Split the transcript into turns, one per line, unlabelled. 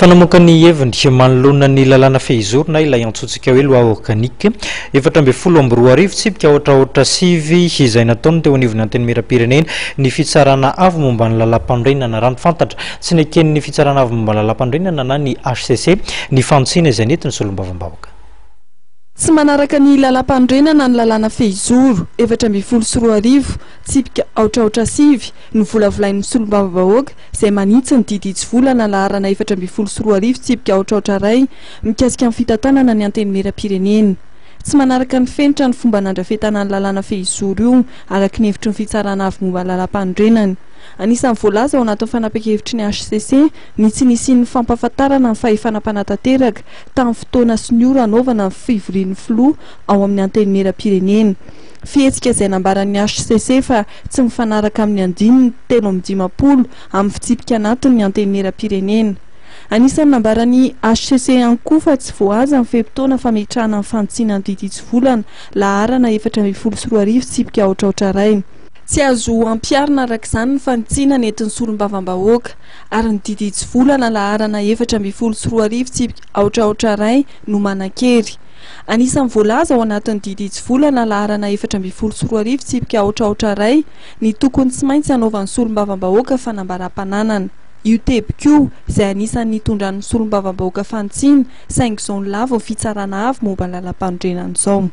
Fanamokany hevindry manoloana ny lalàna fehizorona ilay antsointsika hoe loi organique 7 tsipika ohatraohatra sivy izay nataony teo anivon'ny antenimieram-pirenena ny fitsarana avy momba ny lalam-pandrenana rano fantatra sy ny eken'ny fitsarana avy momba ny lalam-pandrenana na ny HCC ny fantsina izay netiny solombavambahoaka.
Tsy manaraka ny lalam-pandrenana ny lalàna fehizoro 7 tsipika aotraotra sivy no volavolain'ny solombavambahoaka izay manitsy ny diditsy volana laharana 7 tsipika aotraotra ray mikasika amin'ny fitantanana ny antenimieram-pirenena. Tsy manaraka ny fenitra ny fomba nandrafetana ny lalàna fehizoro io araky ny hevitry ny fitsarana avy momba lalam-pandrenana. Anisan'ny voalaza ao anatin'ny fanapakevitry ny HCC ny tsy nisian'ny fampahafantarana ny fahefanam-panatanteraka tamin'ny fotoana sy ny ora anaovana ny fivorian'ny filoha ao amin'ny antenimieram-pirenena. Fihetsika izay nambaran'ny HCC fa tsy mifanaraka amin'ny andininy 3 amin'ny fitsipika anatiny ny antenimieram-pirenena. Anisan'ny nambaran'ny HCC ihany koa fa tsy voaza ny fehim-potoana fametrahana ny fantsiana ny diditsy volana laharana 7 tsipika aotraotra ray. Tsy azo ampiarina arak'izany ny fantsiana nentin'ny solombavambahoaka ary ny diditsy volana laharana 7 tsipika aotraotra ray no manan-kery. Anisan'ny voalaza ao anatin'ny diditsy volana laharana 7 tsipika aotraotra ray ny tokony tsy maintsy anaovan'ny solombavambahoaka fanambaram-pananana. Io tebiko izay anisan'ny hitondran'ny solombavambahoaka fantsiana saingy izao ny lava ny fitsarana avy momba lalam-pandrenana izao.